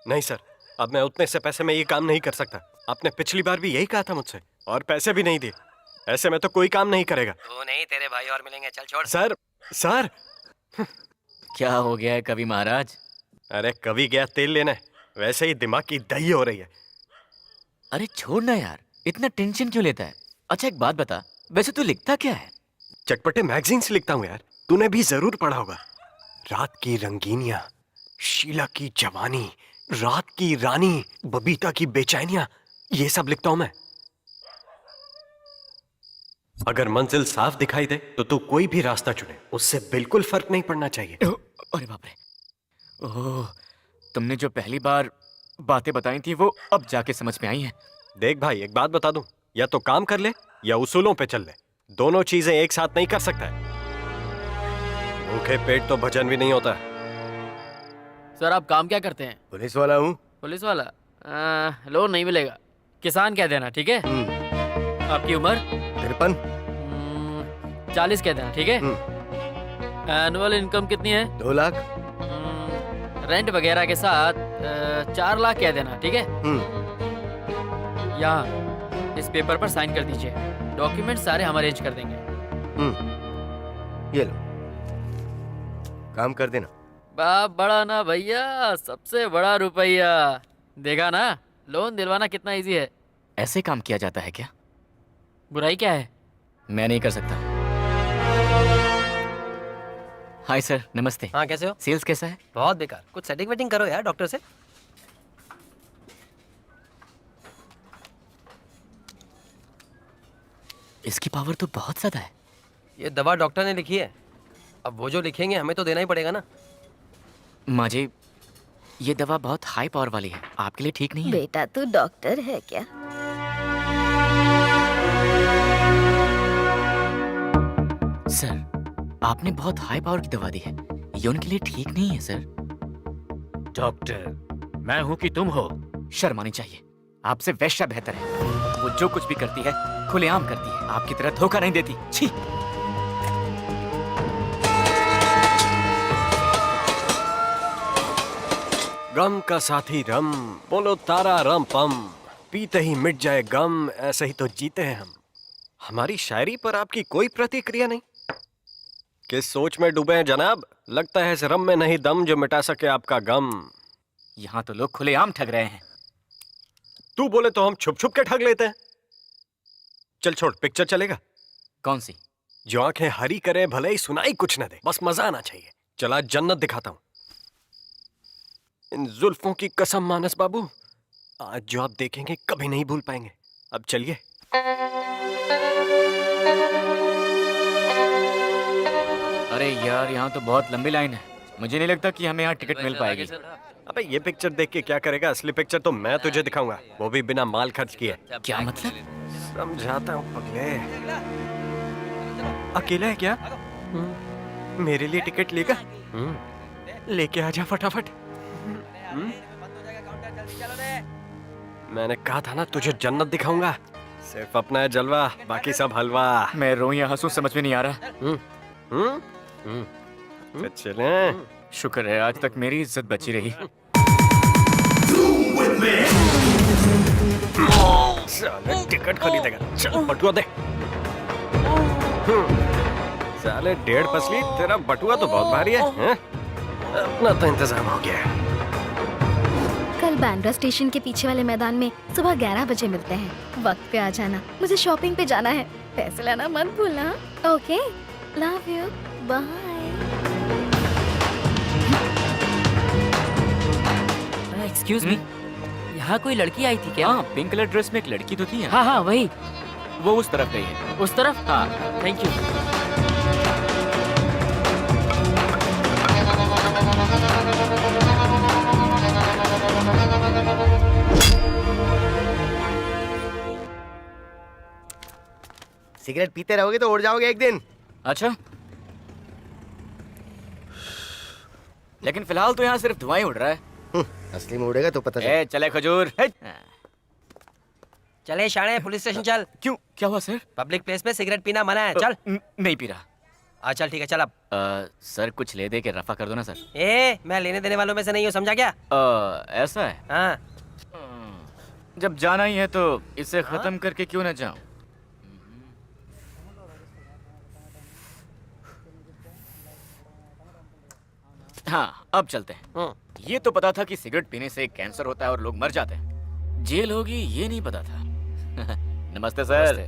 नहीं सर, अब मैं उतने से पैसे में ये काम नहीं कर सकता। आपने पिछली बार भी यही कहा था मुझसे और पैसे भी नहीं दिए। ऐसे में तो कोई काम नहीं करेगा। तू नहीं, तेरे भाई और मिलेंगे, चल छोड़। Sir, sir. क्या हो गया है कवि महाराज? अरे कभी गया तेल लेने, वैसे ही दिमाग की दही हो रही है। अरे छोड़ ना यार, इतना टेंशन क्यों लेता है? अच्छा एक बात बता, वैसे तू लिखता क्या है? चटपटे मैगजीन्स लिखता हूँ यार, तूने भी जरूर पढ़ा होगा। रात की रंगीनियां, शीला की जवानी, रात की रानी, बबीता की बेचैनियां, ये सब लिखता हूं मैं। अगर मंजिल साफ दिखाई दे तो तू कोई भी रास्ता चुने, उससे बिल्कुल फर्क नहीं पड़ना चाहिए। अरे बाप रे। ओह, तुमने जो पहली बार बातें बताई थी वो अब जाके समझ में आई हैं। देख भाई, एक बात बता दूं, या तो काम कर ले या उसूलों पे चल ले। दोनों चीजें एक साथ नहीं कर सकता है। भूखे पेट तो भजन भी नहीं होता। सर आप काम क्या करते हैं? पुलिस वाला हूँ। पुलिस वाला? लोन नहीं मिलेगा, किसान कह देना, ठीक है? आपकी उम्र? 53। 40 कह देना, ठीक है? एनुअल इनकम कितनी है? 2 लाख। रेंट वगैरह के साथ 4 लाख कह देना, ठीक है? यहाँ इस पेपर पर साइन कर दीजिए, डॉक्यूमेंट सारे हम अरेंज कर देंगे। ये लो, काम कर देना। बाप बड़ा ना भैया, सबसे बड़ा रुपया। देखा ना, लोन दिलवाना कितना इजी है। ऐसे काम किया जाता है क्या? बुराई क्या है? मैं नहीं कर सकता। हाय सर, नमस्ते। हाँ कैसे हो? सेल्स कैसा है? बहुत बेकार। कुछ सेटिंग वेटिंग करो यार डॉक्टर से। इसकी पावर तो बहुत ज्यादा है। ये दवा डॉक्टर ने लिखी है, अब वो जो लिखेंगे हमें तो देना ही पड़ेगा ना। माँ जी, ये दवा बहुत हाई पावर वाली है, आपके लिए ठीक नहीं है। बेटा तू डॉक्टर है क्या? सर, आपने बहुत हाई पावर की दवा दी है, ये उनके लिए ठीक नहीं है सर। डॉक्टर मैं हूं कि तुम हो? शर्म आनी चाहिए, आपसे वैश्या बेहतर है। वो जो कुछ भी करती है खुलेआम करती है, आपकी तरह धोखा नहीं देती। छी। गम का साथी रम, बोलो तारा रम पम, पीते ही मिट जाए गम, ऐसे ही तो जीते हैं हम। हमारी शायरी पर आपकी कोई प्रतिक्रिया नहीं? किस सोच में डूबे हैं जनाब? लगता है इस रम में नहीं दम जो मिटा सके आपका गम। यहाँ तो लोग खुलेआम ठग रहे हैं। तू बोले तो हम छुप छुप के ठग लेते हैं। चल छोड़, पिक्चर चलेगा? कौन सी? जो आंखें हरी करे भले ही सुनाई कुछ न दे, बस मजा आना चाहिए। चला जन्नत दिखाता हूं। इन जुल्फों की कसम मानस बाबू, आज जो आप देखेंगे कभी नहीं भूल पाएंगे। अब चलिए। अरे यार, यहाँ तो बहुत लंबी लाइन है, मुझे नहीं लगता कि हमें यहाँ टिकट मिल पाएगी। अबे ये पिक्चर देख के क्या करेगा? असली पिक्चर तो मैं तुझे दिखाऊंगा, वो भी बिना माल खर्च किए। क्या मतलब? समझाता हूँ पगले। अकेला है क्या? मेरे लिए टिकट लेगा? लेके आजा फटाफट। मैंने कहा था ना तुझे जन्नत दिखाऊंगा। सिर्फ अपना है जलवा, बाकी सब हलवा। मैं रोऊं या हंसूं समझ में नहीं आ रहा। तो चलें। शुक्र है आज तक मेरी इज्जत बची रही। साले टिकट खरीदेगा, चल बटुआ दे। साले 1.5 पसली, तेरा बटुआ तो बहुत भारी है, हैं? अपना तो इंतजाम हो गया है। कल बांद्रा स्टेशन के पीछे वाले मैदान में सुबह 11 बजे मिलते हैं। वक्त पे आ जाना, मुझे शॉपिंग पे जाना है। पैसे लाना मत भूलना। Okay, love you, bye. Excuse me, यहाँ कोई लड़की आई थी क्या? हाँ, पिंक कलर ड्रेस में एक लड़की तो थी। हाँ हाँ वही। वो उस तरफ गई है। उस तरफ? हाँ। Thank you. सिगरेट पीते रहोगे तो उड़ जाओगे एक दिन। अच्छा, लेकिन फिलहाल तो यहाँ सिर्फ धुआं ही उड़ रहा है। असली में उड़ेगा तो पता ए, चले खजूर। चले शाणे, पुलिस स्टेशन चल। क्यों, क्या हुआ सर? पब्लिक प्लेस में सिगरेट पीना मना है, चल। नहीं पी रहा। चल ठीक है, चल अब। सर कुछ ले दे के रफा कर दो ना सर। मैं लेने देने वालों में से नहीं हूँ, समझा क्या? ऐसा है। हाँ। जब जाना ही है तो इसे खत्म करके क्यों ना जाऊं। हाँ अब चलते हैं। ये तो पता था कि सिगरेट पीने से कैंसर होता है और लोग मर जाते हैं। जेल होगी ये नहीं पता था। नमस्ते सर।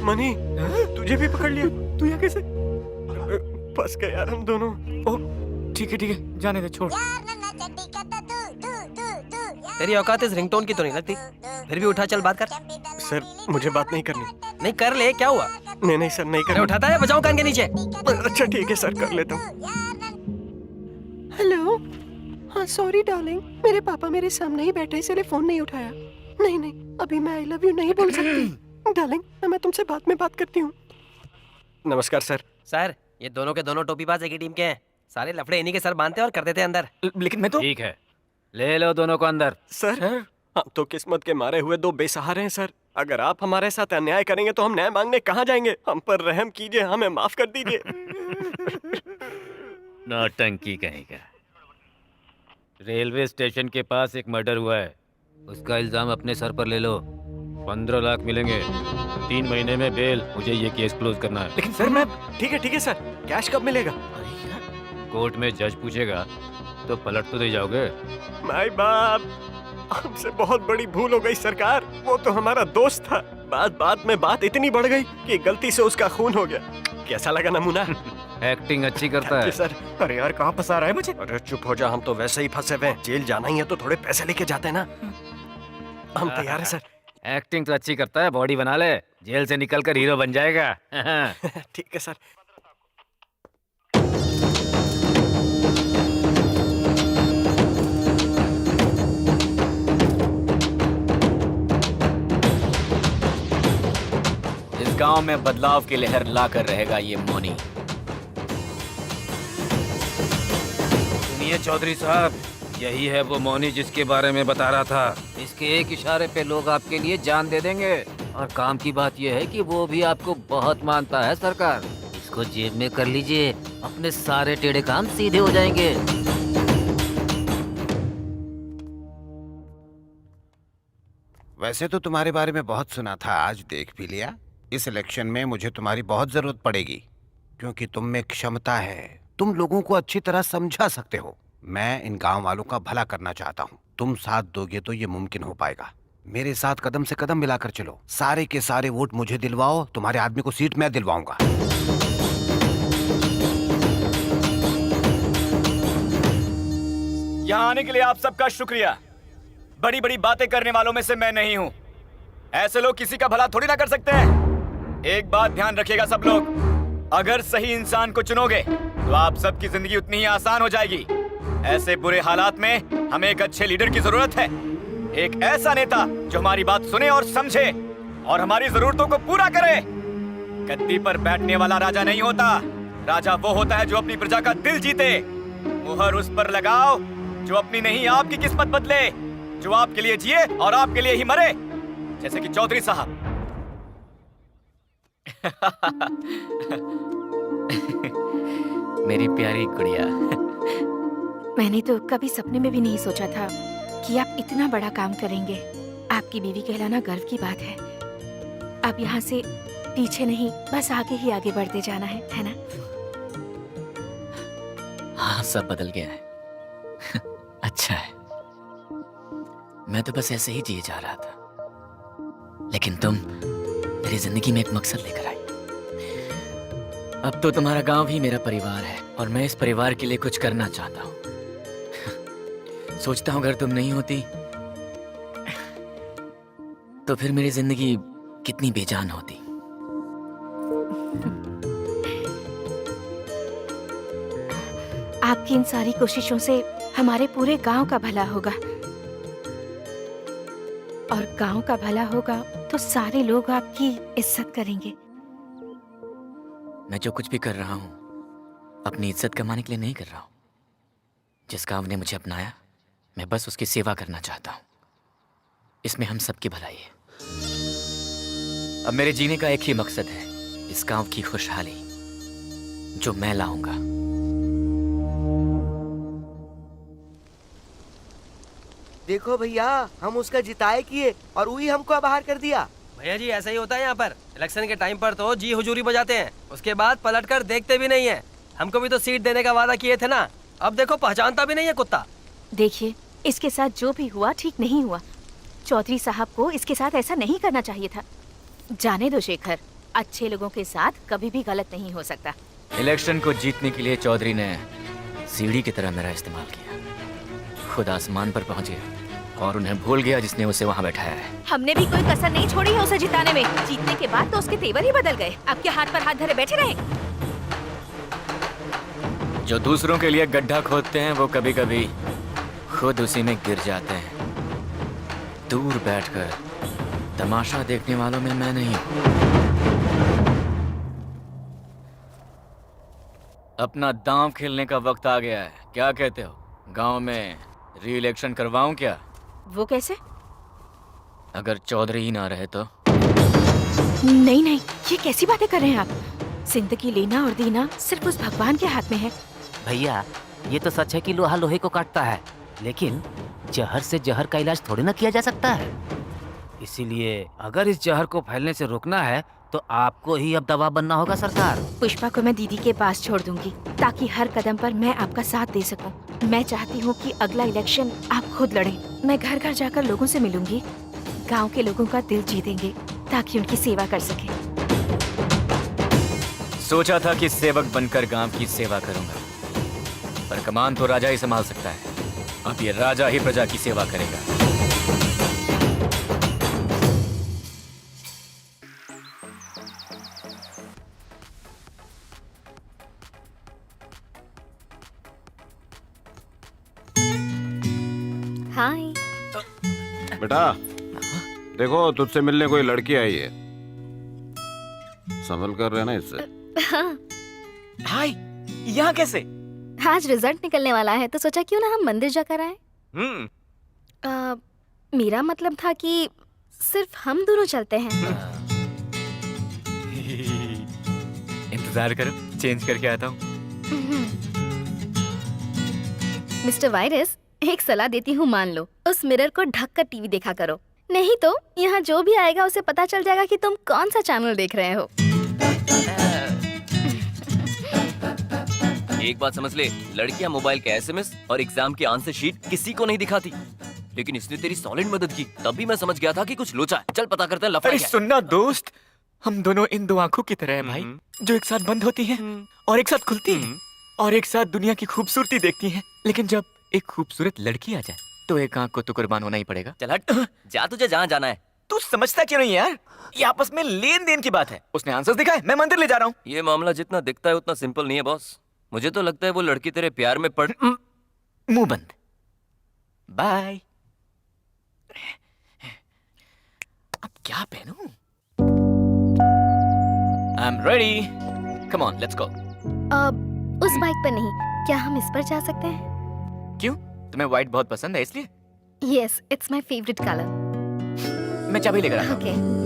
मनी, तुझे भी पकड़ लिया। तू यहाँ कैसे? फंस गए यार हम दोनों। ठीक है जाने दे, छोड़। तेरी औकात इस रिंगटोन की तो नहीं लगती, फिर भी उठा, चल बात कर। सर मुझे बात नहीं करनी। नहीं कर ले, क्या हुआ? नहीं सर नहीं अरे करनी। उठाता है, बजाऊं कान के नीचे। अच्छा ठीक है सर, कर लेता हूँ। हेलो। हाँ सॉरी डार्लिंग, मेरे पापा मेरे सामने ही बैठे इसलिए फोन नहीं उठाया। नहीं अभी मैं आई लव यू नहीं बोल सकती। डार्लिंग मैं तुमसे बाद में बात करती हूँ। नमस्कार सर। सर ये दोनों के दोनों टोपीबाज एक ही टीम के हैं। सारे लफड़े इन्हीं के सर बांधते हैं और कर देते हैं अंदर। लेकिन मैं तो ठीक है, ले लो दोनों को अंदर। सर हम तो किस्मत के मारे हुए दो बेसहारे हैं सर। अगर आप हमारे साथ अन्याय करेंगे तो हम न्याय मांगने कहाँ जाएंगे? हम पर रहम कीजिए, हमें माफ कर दीजिए। नौटंकी कहेगा। रेलवे स्टेशन के पास एक मर्डर हुआ है, उसका इल्जाम अपने सर पर ले लो। 15 लाख मिलेंगे, 3 महीने में बेल। मुझे ये केस क्लोज करना है। लेकिन सर मैं ठीक है सर, कैश कब मिलेगा? कोर्ट में जज पूछेगा तो पलट तो दे जाओगे। माय बाप, हमसे बहुत बड़ी भूल हो गई सरकार। वो तो हमारा दोस्त था। बात में बात इतनी बढ़ गई कि गलती से उसका खून हो गया। कैसा लगा नमूना? एक्टिंग अच्छी करता है। सर अरे यार कहाँ फंसा रहा है मुझे? अरे चुप हो जा, हम तो वैसे ही फंसे हुए हैं। जेल जाना ही है तो थोड़े पैसे लेके जाते हैं ना। हम तैयार हैं सर। एक्टिंग तो अच्छी करता है, बॉडी बना ले, जेल से निकलकर हीरो बन जाएगा। ठीक है सर। इस गांव में बदलाव की लहर ला कर रहेगा ये मौनी। सुनिए चौधरी साहब, यही है वो मौनी जिसके बारे में बता रहा था। इसके एक इशारे पे लोग आपके लिए जान दे देंगे। और काम की बात यह है कि वो भी आपको बहुत मानता है सरकार। इसको जेब में कर लीजिए, अपने सारे टेढ़े काम सीधे हो जाएंगे। वैसे तो तुम्हारे बारे में बहुत सुना था, आज देख भी लिया। इस इलेक्शन में मुझे तुम्हारी बहुत जरूरत पड़ेगी, क्योंकि तुम में क्षमता है। तुम लोगों को अच्छी तरह समझा सकते हो। मैं इन गांव वालों का भला करना चाहता हूँ। तुम साथ दोगे तो ये मुमकिन हो पाएगा। मेरे साथ कदम से कदम मिलाकर चलो। सारे के सारे वोट मुझे दिलवाओ, तुम्हारे आदमी को सीट मैं दिलवाऊंगा। यहाँ आने के लिए आप सबका शुक्रिया। बड़ी बड़ी बातें करने वालों में से मैं नहीं हूँ। ऐसे लोग किसी का भला थोड़ी ना कर सकते हैं। एक बात ध्यान रखिएगा सब लोग, अगर सही इंसान को चुनोगे तो आप सबकी जिंदगी उतनी ही आसान हो जाएगी। ऐसे बुरे हालात में हमें एक अच्छे लीडर की जरूरत है। एक ऐसा नेता जो हमारी बात सुने और समझे और हमारी जरूरतों को पूरा करे। गद्दी पर बैठने वाला राजा नहीं होता। राजा वो होता है जो अपनी प्रजा का दिल जीते। मुहर उस पर लगाओ जो अपनी नहीं आपकी किस्मत बदले, जो आपके लिए जिए और आपके लिए ही मरे, जैसे कि चौधरी साहब। मेरी प्यारी गुड़िया। मैंने तो कभी सपने में भी नहीं सोचा था कि आप इतना बड़ा काम करेंगे। आपकी बीवी कहलाना गर्व की बात है। अब यहाँ से पीछे नहीं, बस आगे ही आगे बढ़ते जाना है ना? हाँ सब बदल गया है। अच्छा है। मैं तो बस ऐसे ही जिए जा रहा था, लेकिन तुम मेरी जिंदगी में एक मकसद लेकर आई। अब तो तुम्हारा गांव ही मेरा परिवार है और मैं इस परिवार के लिए कुछ करना चाहता हूँ। सोचता हूँ अगर तुम नहीं होती तो फिर मेरी जिंदगी कितनी बेजान होती। आपकी इन सारी कोशिशों से हमारे पूरे गांव का भला होगा, और गांव का भला होगा तो सारे लोग आपकी इज्जत करेंगे। मैं जो कुछ भी कर रहा हूँ अपनी इज्जत कमाने के लिए नहीं कर रहा हूँ। जिस गांव ने मुझे अपनाया, मैं बस उसकी सेवा करना चाहता हूँ। इसमें हम सबकी भलाई है। अब मेरे जीने का एक ही मकसद है, इस गांव की खुशहाली, जो मैं लाऊंगा। देखो भैया, हम उसका जिताए किए और वही हमको बाहर कर दिया। भैया जी ऐसा ही होता है यहाँ पर। इलेक्शन के टाइम पर तो जी हुजूरी बजाते हैं, उसके बाद पलटकर देखते भी नहीं है। हमको भी तो सीट देने का वादा किए थे ना, अब देखो पहचानता भी नहीं है कुत्ता। देखिए, इसके साथ जो भी हुआ ठीक नहीं हुआ। चौधरी साहब को इसके साथ ऐसा नहीं करना चाहिए था। जाने दो शेखर, अच्छे लोगों के साथ कभी भी गलत नहीं हो सकता। इलेक्शन को जीतने के लिए चौधरी ने सीढ़ी की तरह मेरा इस्तेमाल किया। खुद आसमान पर पहुंचे और उन्हें भूल गया जिसने उसे वहां बैठाया है। हमने भी कोई कसर नहीं छोड़ी है उसे जिताने में। जीतने के बाद तो उसके तेवर ही बदल गए। अब क्या हाथ पर हाथ धरे बैठे रहे? जो दूसरों के लिए गड्ढा खोदते हैं वो कभी कभी खुद उसी में गिर जाते हैं। दूर बैठकर तमाशा देखने वालों में मैं नहीं हूं। अपना दांव खेलने का वक्त आ गया है। क्या कहते हो? गांव में री इलेक्शन करवाऊं क्या? वो कैसे? अगर चौधरी ही ना रहे तो? नहीं नहीं, ये कैसी बातें कर रहे हैं आप? जिंदगी लेना और देना सिर्फ उस भगवान के हाथ में है। भैया, ये तो सच है कि लोहा लोहे को काटता है, लेकिन जहर से जहर का इलाज थोड़ी ना किया जा सकता है। इसीलिए अगर इस जहर को फैलने से रोकना है तो आपको ही अब दवा बनना होगा सरकार। पुष्पा को मैं दीदी के पास छोड़ दूंगी ताकि हर कदम पर मैं आपका साथ दे सकूं। मैं चाहती हूँ कि अगला इलेक्शन आप खुद लड़ें। मैं घर घर जाकर लोगों से मिलूंगी, गांव के लोगों का दिल जीतेंगे ताकि उनकी सेवा कर सके। सोचा था कि सेवक बनकर गांव की सेवा करूंगा, पर कमान तो राजा ही संभाल सकता है। अब ये राजा ही प्रजा की सेवा करेगा। हाय। बेटा देखो, तुझसे मिलने कोई लड़की आई है, संभल कर रहना इससे। हाँ, हाय, यहाँ कैसे? आज रिजल्ट निकलने वाला है तो सोचा क्यों ना हम मंदिर जाकर आए। मेरा मतलब था कि सिर्फ हम दोनों चलते हैं। इंतजार करो, चेंज करके आता हूँ। मिस्टर वायरस, एक सलाह देती हूँ, मान लो। उस मिरर को ढक कर टीवी देखा करो, नहीं तो यहाँ जो भी आएगा उसे पता चल जाएगा कि तुम कौन सा चैनल देख रहे हो। एक बात समझ ले, लड़कियां मोबाइल के एसएमएस और एग्जाम की आंसर शीट किसी को नहीं दिखाती, लेकिन इसने तेरी सॉलिड मदद की। तभी मैं समझ गया था कि कुछ लोचा है। चल पता करते हैं लफड़ा अरे क्या है। सुनना दोस्त, हम दोनों इन दो आंखों की तरह हैं भाई, जो एक साथ बंद होती हैं और एक साथ खुलती हैं और एक साथ दुनिया की खूबसूरती देखती हैं। लेकिन जब एक खूबसूरत लड़की आ जाए तो एक आंख को तो कुर्बान होना ही पड़ेगा। चल हट, जा तुझे जहाँ जाना है। तू समझता क्यों नहीं यार? ये आपस में लेन देन की बात है। उसने आंसर्स दिखाए, मैं मंदिर ले जा रहा हूँ। ये मामला जितना दिखता है उतना सिंपल नहीं है बॉस। मुझे तो लगता है वो लड़की तेरे प्यार में पड़। मुंह बंद। बाय। अब क्या पहनूं? I am ready, come on let's go. अब उस बाइक पर नहीं, क्या हम इस पर जा सकते हैं? क्यों, तुम्हें व्हाइट बहुत पसंद है इसलिए? Yes, it's my favourite colour. मैं चाबी लेकर आता हूँ। ओके।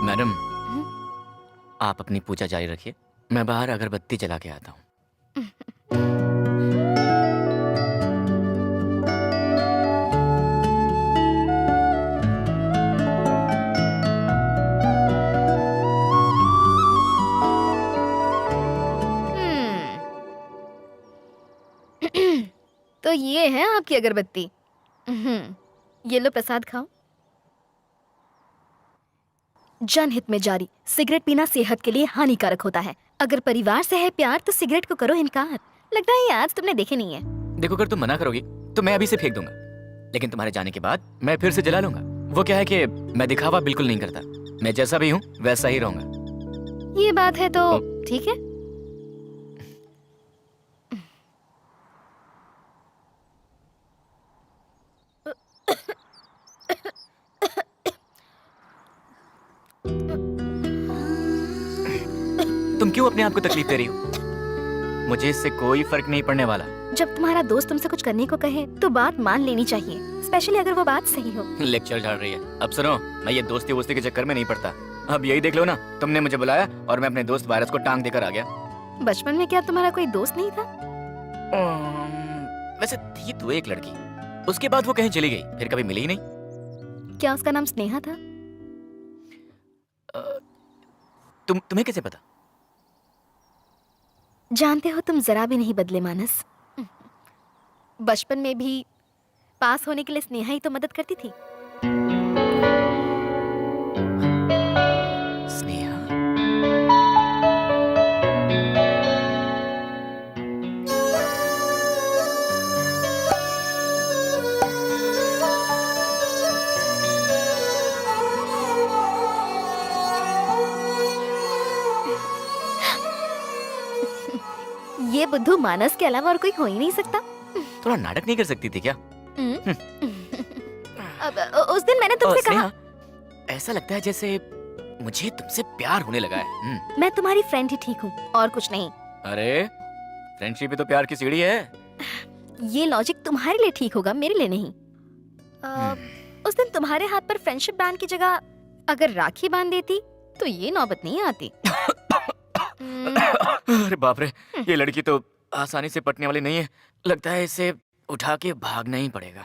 मैडम, आप अपनी पूजा जारी रखिए, मैं बाहर अगरबत्ती जला के आता हूँ। तो ये है आपकी अगरबत्ती। ये लो, प्रसाद खाओ। जनहित में जारी, सिगरेट पीना सेहत के लिए हानिकारक होता है। अगर परिवार से है प्यार तो सिगरेट को करो इनकार। लगता है ये आज तुमने देखे नहीं है। देखो, अगर तुम मना करोगी तो मैं अभी से फेंक दूंगा, लेकिन तुम्हारे जाने के बाद मैं फिर से जला लूंगा। वो क्या है कि मैं दिखावा बिल्कुल नहीं करता, मैं जैसा भी हूँ वैसा ही रहूंगा। ये बात है तो ठीक है। तुम क्यों अपने आप को तकलीफ दे रही हो? मुझे इससे कोई फर्क नहीं पड़ने वाला। जब तुम्हारा दोस्त तुमसे कुछ करने को कहे तो बात मान लेनी चाहिए, स्पेशली अगर वो बात सही हो। लेक्चर झाड़ रही है। अब सुनो, मैं ये दोस्ती वोस्ती के चक्कर में नहीं पड़ता। अब यही देख लो ना, तुमने मुझे बुलाया और मैं अपने दोस्त वायरस को टांग देकर आ गया। बचपन में क्या तुम्हारा कोई दोस्त नहीं था? वैसे थी तो एक लड़की, उसके बाद वो कहीं चली गई, फिर कभी मिली ही नहीं। क्या उसका नाम स्नेहा था? तुम्हें कैसे पता? जानते हो तुम जरा भी नहीं बदले मानस। बचपन में भी पास होने के लिए स्नेहा ही तो मदद करती थी। स्नेहा। ये बुद्धू मानस के अलावा और कोई हो ही नहीं सकता। थोड़ा नाटक नहीं कर सकती थी क्या? अब उस दिन मैंने तुमसे कहा। ऐसा लगता है जैसे मुझे तुमसे प्यार होने लगा है। मैं तुम्हारी फ्रेंड ही ठीक हूँ और कुछ नहीं। अरे फ्रेंडशिप भी तो प्यार की सीढ़ी है। ये लॉजिक तुम्हारे लिए ठीक होगा, मेरे लिए नहीं। उस दिन तुम्हारे हाथ पर फ्रेंडशिप बैंड की जगह अगर राखी बांध देती तो ये नौबत नहीं आती। अरे बाप रे, ये लड़की तो आसानी से पटने वाली नहीं है। लगता है इसे उठा के भागना ही पड़ेगा।